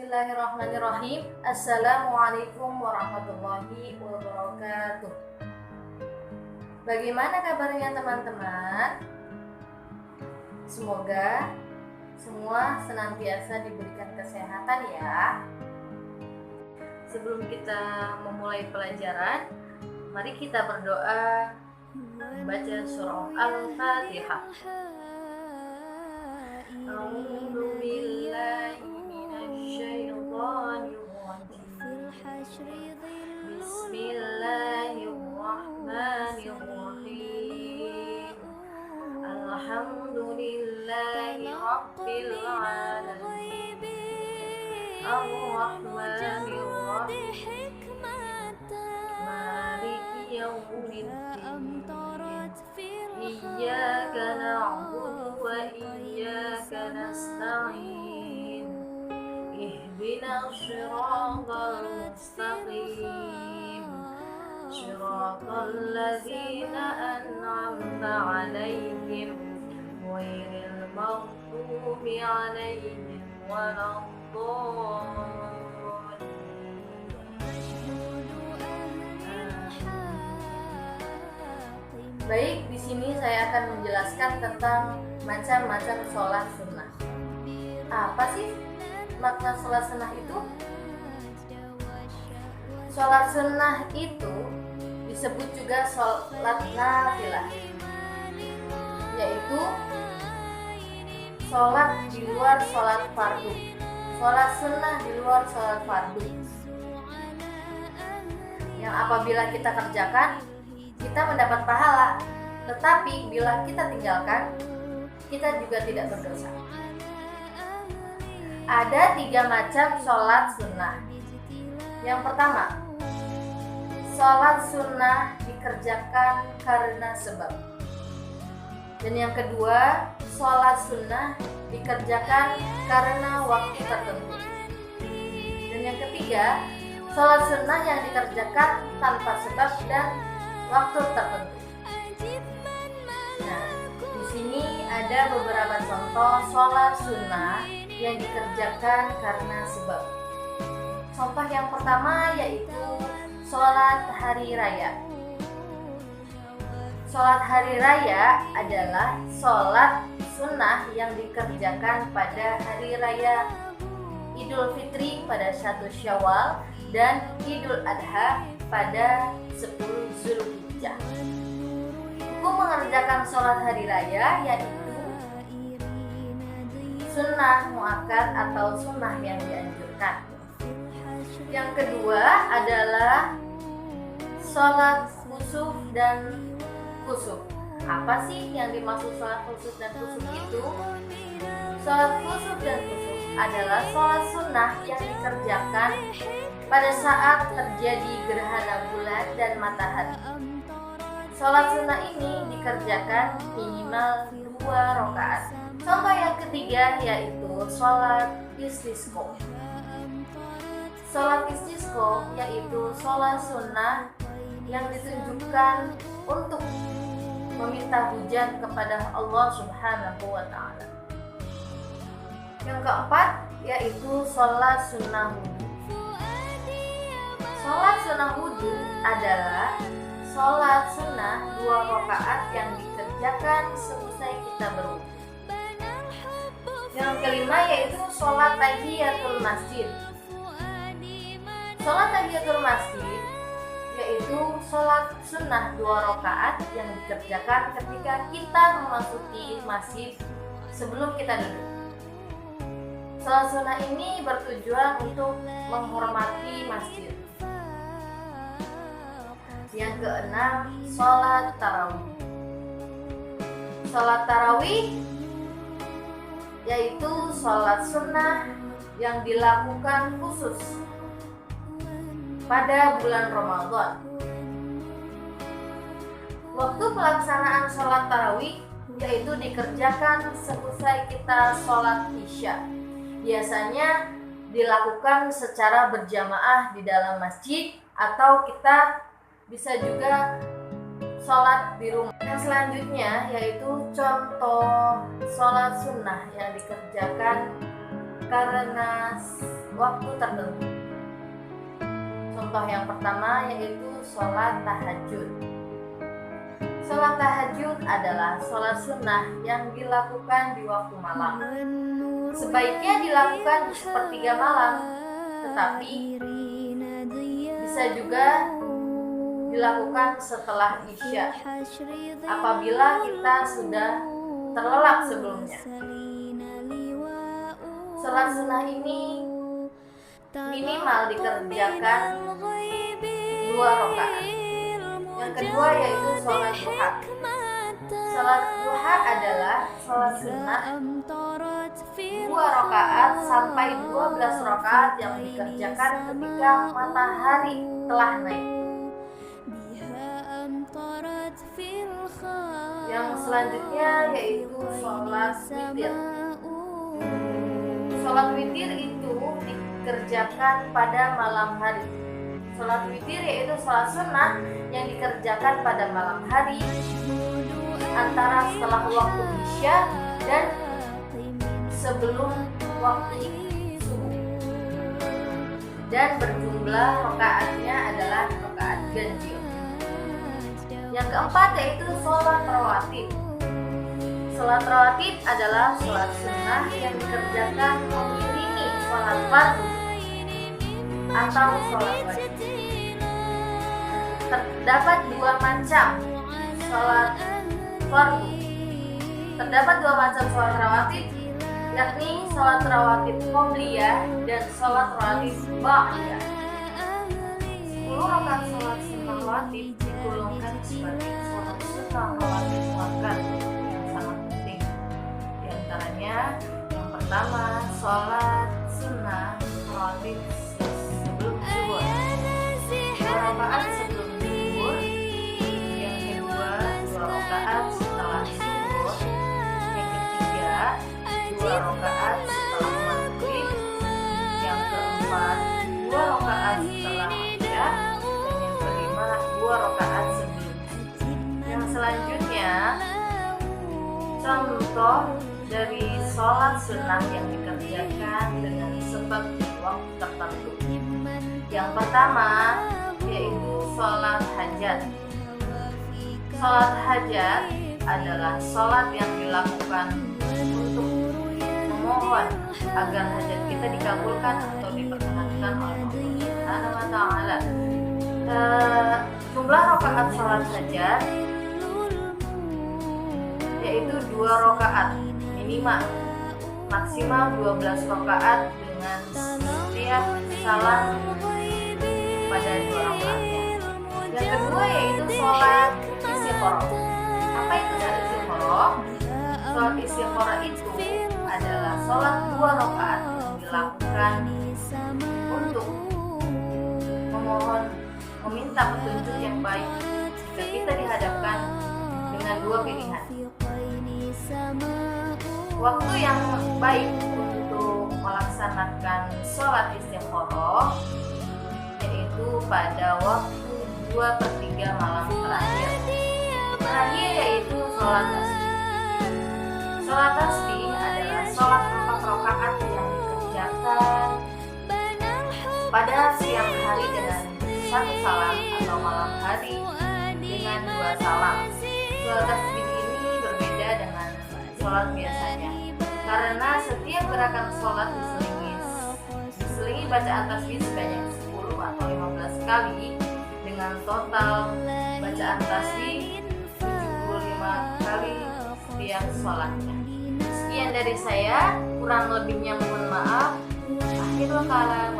Bismillahirrahmanirrahim. Assalamualaikum warahmatullahi wabarakatuh. Bagaimana kabarnya teman-teman? Semoga semua senantiasa diberikan kesehatan ya. Sebelum kita memulai pelajaran, mari kita berdoa membaca surah Al-Fatihah. A'udzu billahi minasy syaithanir rajim. Bismillahirrahmanirrahim. Alhamdulillahi rabbil alamin. Ar-rahmanir rahim. Maliki yaumiddin. Iyyaka na'budu wa iyyaka nasta'in. Ihdinas shiratal mustaqim. Shiratal ladzina an'amta 'alaihim ghairil maghdubi 'alaihim waladdallin. Baik, di sini saya akan menjelaskan tentang macam-macam sholat sunnah. Apa sih makna sholat sunnah itu? Sholat sunnah itu disebut juga sholat nafilah, yaitu sholat di luar sholat fardu. Sholat sunnah di luar sholat fardu, yang apabila kita kerjakan kita mendapat pahala, tetapi bila kita tinggalkan, kita juga tidak berdosa. Ada 3 macam sholat sunnah. Yang pertama, sholat sunnah dikerjakan karena sebab. Dan yang kedua, sholat sunnah dikerjakan karena waktu tertentu. Dan yang ketiga, sholat sunnah yang dikerjakan tanpa sebab dan waktu tertentu. Nah, di sini ada beberapa contoh sholat sunnah yang dikerjakan karena sebab. Contoh yang pertama yaitu sholat hari raya. Sholat hari raya adalah sholat sunnah yang dikerjakan pada hari raya Idul Fitri pada 1 Syawal dan Idul Adha pada 10 Zulhijjah. Hukum mengerjakan sholat hari raya yaitu sunnah muakkad atau sunnah yang dianjurkan. Yang kedua adalah sholat khusuf dan kusuf. Apa sih yang dimaksud sholat khusuf dan kusuf itu? Sholat khusuf dan kusuf adalah sholat sunnah yang dikerjakan pada saat terjadi gerhana bulan dan matahari. Sholat sunnah ini dikerjakan minimal 2 rakaat. Contoh yang ketiga yaitu sholat istisqa. Sholat istisqa yaitu sholat sunnah yang ditunjukkan untuk meminta hujan kepada Allah Subhanahu wa Ta'ala. Yang keempat yaitu sholat sunnah wudhu. Sholat sunnah wudhu adalah sholat sunnah 2 rakaat yang dikerjakan selesai kita berwudhu. Yang kelima yaitu sholat tahiyatul masjid. Sholat tahiyatul masjid yaitu sholat sunnah 2 rakaat yang dikerjakan ketika kita memasuki masjid sebelum kita duduk. Sholat sunnah ini bertujuan untuk menghormati masjid. Yang keenam, sholat tarawih. Sholat tarawih yaitu sholat sunnah yang dilakukan khusus pada bulan Ramadan. Waktu pelaksanaan sholat tarawih yaitu dikerjakan selesai kita sholat isya. Biasanya dilakukan secara berjamaah di dalam masjid atau kita bisa juga sholat di rumah. Yang selanjutnya yaitu contoh sholat sunnah yang dikerjakan karena waktu tertentu. Contoh yang pertama yaitu sholat tahajud. Sholat tahajud adalah sholat sunnah yang dilakukan di waktu malam. Sebaiknya dilakukan di sepertiga malam, tetapi bisa juga dilakukan setelah Isya apabila kita sudah terlelap sebelumnya. Sholat sunnah ini minimal dikerjakan 2 rakaat. Yang kedua yaitu sholat duha. Sholat duha adalah sholat sunnah 2 rakaat sampai 12 rakaat yang dikerjakan ketika matahari telah naik. Yang selanjutnya yaitu sholat witir. Sholat witir itu dikerjakan pada malam hari. Sholat witir yaitu sholat sunnah yang dikerjakan pada malam hari antara setelah waktu Isya dan sebelum waktu subuh. Dan berjumlah rakaatnya adalah rakaat ganjil. Yang keempat yaitu sholat rawatib. Sholat rawatib adalah sholat sunnah yang dikerjakan mengiringi sholat fardu atau sholat wajib. Terdapat 2 macam sholat fardu. Terdapat 2 macam sholat rawatib, yakni sholat rawatib qobliyah dan sholat rawatib ba'diyah. 10 rakaat sholat sunnah rawatib digolongkan sebagai sholat sunnah rawatib muakkad yang sangat penting. Di antaranya yang pertama sholat sunnah rawatib sebelum zuhur, 2 rakaat sebelum zuhur. Yang kedua 2 rakaat setelah zuhur. Yang ketiga 2 rakaat setelah maghrib. Yang keempat 2 rakaat setelah isya. Dan yang kelima 2 rakaat sebelum. Yang selanjutnya contoh dari sholat sunnah yang dikerjakan dengan sebab waktu tertentu. Yang pertama yaitu sholat hajat. Sholat hajat adalah sholat yang dilakukan untuk memohon agar hajat kita dikabulkan atau diperkenankan oleh Allah Subhanahu wa Ta'ala. Jumlah rakaat sholat hajat yaitu 2 rakaat minimal, maksimal 12 rakaat dengan setiap salam pada 2 rakaatnya. Yang kedua yaitu sholat istikharah. Apa itu sholat istikharah? Sholat istikharah itu adalah sholat 2 rakaat yang dilakukan untuk meminta petunjuk yang baik jika kita dihadapkan dengan 2 pilihan. Waktu yang baik untuk melaksanakan sholat istikharah yaitu pada waktu 2/3 malam terakhir. Terakhir yaitu sholat tasbih. Sholat tasbih adalah sholat 4 rakaat yang dikerjakan pada siang hari dengan 1 salam atau malam hari dengan 2 salam. Sholat tasbih ini berbeda dengan sholat biasanya karena setiap gerakan sholat diselingi bacaan tasbih sebanyak 10 atau 15 kali dengan total bacaan tasbih 75 kali setiap sholatnya. Sekian dari saya, kurang lebihnya mohon maaf. Akhirul kalam.